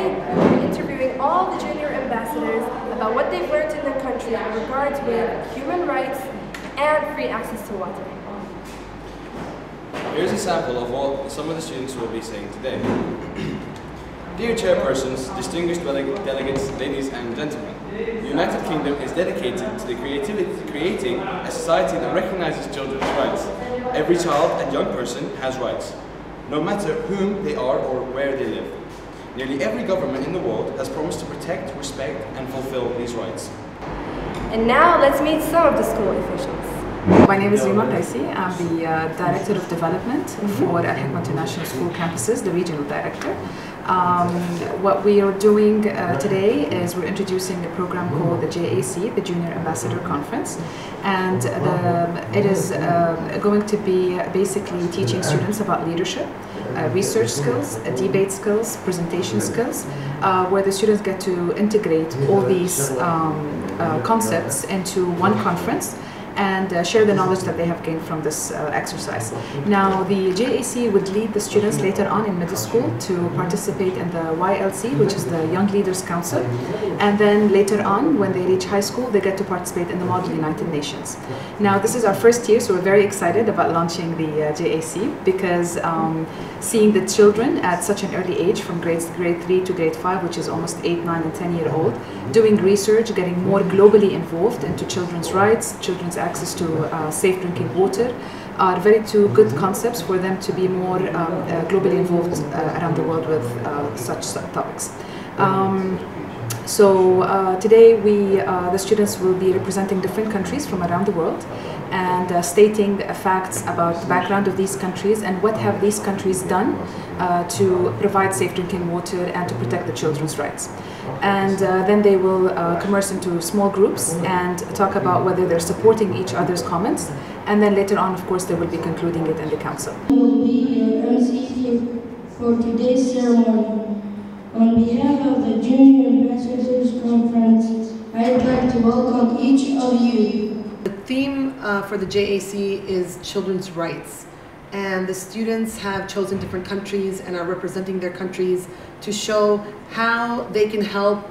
Today, we're interviewing all the junior ambassadors about what they've learned in their country in regards with human rights and free access to water. Here's a sample of what some of the students will be saying today. Dear chairpersons, distinguished delegates, ladies and gentlemen, the United Kingdom is dedicated to creating a society that recognizes children's rights. Every child and young person has rights, no matter whom they are or where they live. Nearly every government in the world has promised to protect, respect, and fulfill these rights. And now let's meet some of the school officials. My name is Literacyt. I'm the Director of Development for Hekma International School Campuses, the Regional Director. What we are doing today is we're introducing a program called the JAC, the Junior Ambassador Conference, and it is going to be basically teaching students about leadership, research skills, debate skills, presentation skills, where the students get to integrate all these concepts into one conference and share the knowledge that they have gained from this exercise. Now, the JAC would lead the students later on in middle school to participate in the YLC, which is the Young Leaders Council, and then later on, when they reach high school, they get to participate in the Model United Nations. Now, this is our first year, so we're very excited about launching the JAC because seeing the children at such an early age, from grade 3 to grade 5, which is almost 8, 9, and 10-year-old, doing research, getting more globally involved into children's rights, children's access to safe drinking water, are very two good concepts for them to be more globally involved around the world with such topics. Today the students will be representing different countries from around the world and stating facts about the background of these countries and what have these countries done to provide safe drinking water and to protect the children's rights. And then they will converse into small groups and talk about whether they're supporting each other's comments, and then later on, of course, they will be concluding it in the council. I will be your MC for today's ceremony. On behalf of the Junior Ambassadors Conference, I'd like to welcome each of you. The theme for the JAC is children's rights, and the students have chosen different countries and are representing their countries to show how they can help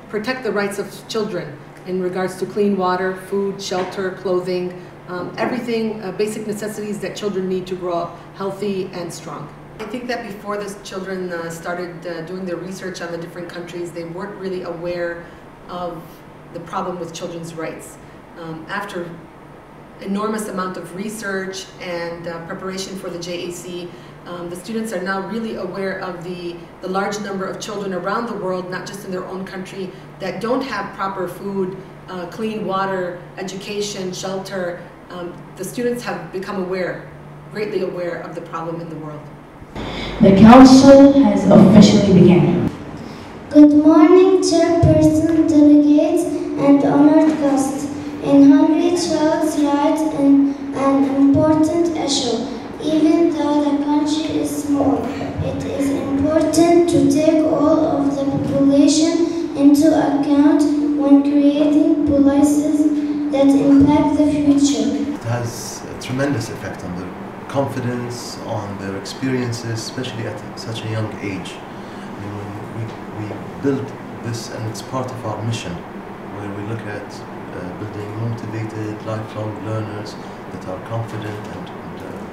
protect the rights of children in regards to clean water, food, shelter, clothing, everything, basic necessities that children need to grow up healthy and strong. I think that before the children started doing their research on the different countries, they weren't really aware of the problem with children's rights. After enormous amount of research and preparation for the JAC, the students are now really aware of the large number of children around the world, not just in their own country, that don't have proper food, clean water, education, shelter. The students have become aware, greatly aware of the problem in the world. The council has officially begun. Good morning, chairperson, delegates, and honored guests. In Hungary, children's rights are an important issue. Even though the country is small, it is important to take all of the population into account when creating policies that impact the future. It has a tremendous effect on their confidence, on their experiences, especially at such a young age. I mean, we build this, and it's part of our mission, where we look at building motivated, lifelong learners that are confident and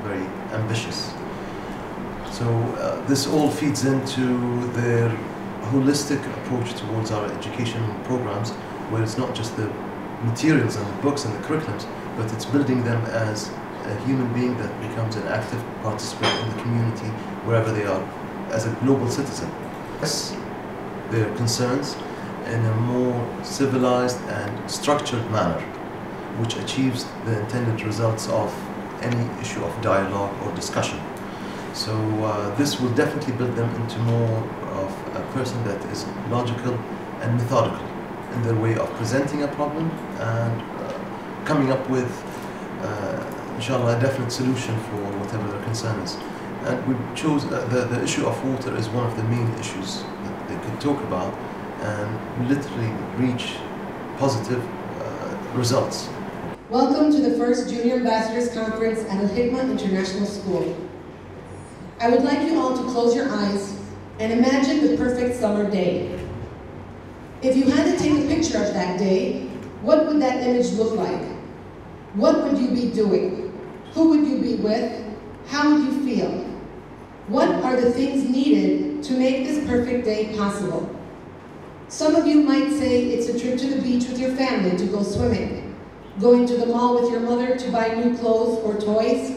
very ambitious. So this all feeds into their holistic approach towards our education programs, where it's not just the materials and the books and the curriculums, but it's building them as a human being that becomes an active participant in the community wherever they are, as a global citizen. Yes, their concerns in a more civilized and structured manner, which achieves the intended results of any issue of dialogue or discussion. So this will definitely build them into more of a person that is logical and methodical in their way of presenting a problem and coming up with, inshallah, a definite solution for whatever their concern is. And we chose the issue of water is one of the main issues that they could talk about and literally reach positive results. Welcome to the first Junior Ambassadors Conference at Hekma International School. I would like you all to close your eyes and imagine the perfect summer day. If you had to take a picture of that day, what would that image look like? What would you be doing? Who would you be with? How would you feel? What are the things needed to make this perfect day possible? Some of you might say it's a trip to the beach with your family to go swimming, going to the mall with your mother to buy new clothes or toys,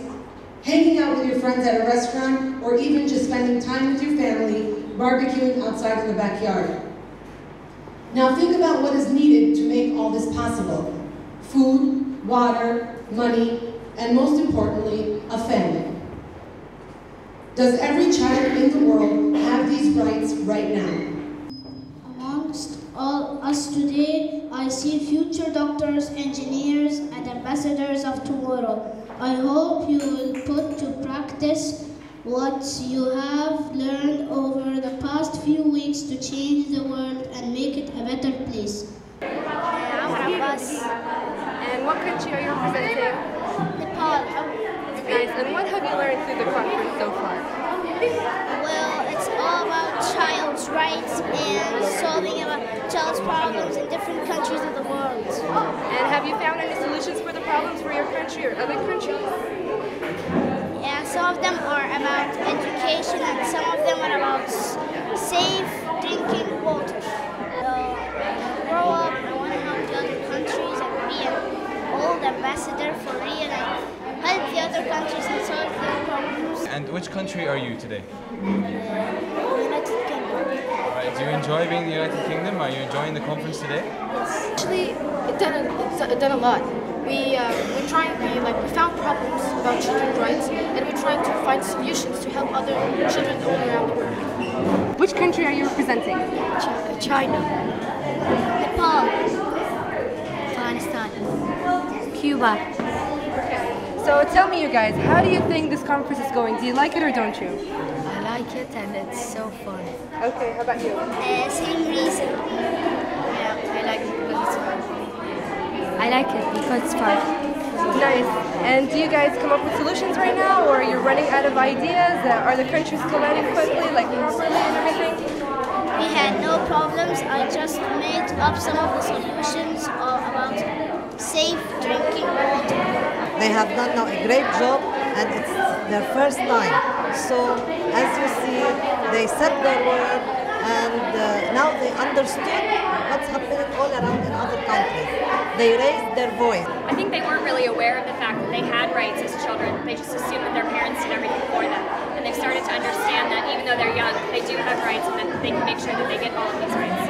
hanging out with your friends at a restaurant, or even just spending time with your family, barbecuing outside in the backyard. Now think about what is needed to make all this possible. Food, water, money, and most importantly, a family. Does every child in the world have these rights right now? Amongst all us today, I see future doctors, engineers, and ambassadors of tomorrow. I hope you will put to practice what you have learned over the past few weeks to change the world and make it a better place. And what country are you representing? Nepal. Nice. And what have you learned through the conference so far? Well, it's all about child's rights and solving about child's problems in different countries of the world. And have you found any solutions for the problems for your country or other countries? Yeah, some of them are about education and some of them are about safe drinking water. So, grow up, I want to help the other countries and be an old ambassador for real and help the other countries and solve their problems. And which country are you today? United Kingdom. Alright, do you enjoy being in the United Kingdom? Are you enjoying the conference today? Actually, it's done a lot. We found problems about children's rights, and we're trying to find solutions to help other children all around the world. Which country are you representing? China, Nepal. Afghanistan, Cuba. So tell me, you guys, how do you think this conference is going? Do you like it or don't you? I like it, and it's so fun. Okay, how about you? Same reason. Yeah, I like it because it's fun. I like it because it's fun. Nice. And do you guys come up with solutions right now, or you're running out of ideas? Are the countries colliding quickly, like properly and everything? We had no problems. I just made up some of the solutions about safe drinking water. They have done now a great job, and it's their first time. So, as you see, they set their word, and now they understood what's happening all around in other countries. They raised their voice. I think they weren't really aware of the fact that they had rights as children. They just assumed that their parents did everything for them. And they've started to understand that even though they're young, they do have rights and that they can make sure that they get all of these rights.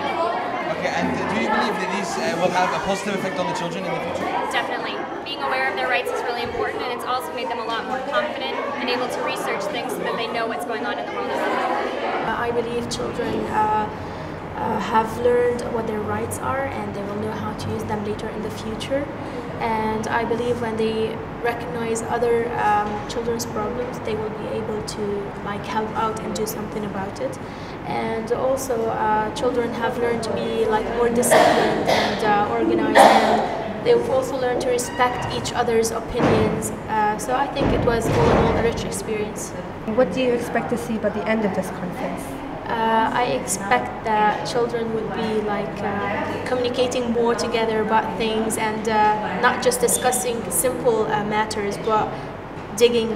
Okay, and do you believe that these will have a positive effect on the children in the future? Definitely. Being aware of their rights is really important, and it's also made them a lot more confident and able to research things so that they know what's going on in the world around them. I believe children have learned what their rights are, and they will know how to use them later in the future. And I believe when they recognize other children's problems, they will be able to help out and do something about it. And also, children have learned to be more disciplined and organized. And they've also learned to respect each other's opinions. So I think it was all in all a rich experience. What do you expect to see by the end of this conference? I expect that children would be communicating more together about things, and not just discussing simple matters, but digging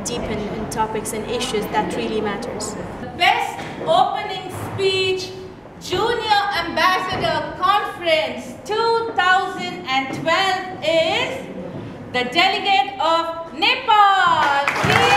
deep in topics and issues that really matters. The best opening speech Junior Ambassador Conference 2012 is the delegate of Nepal.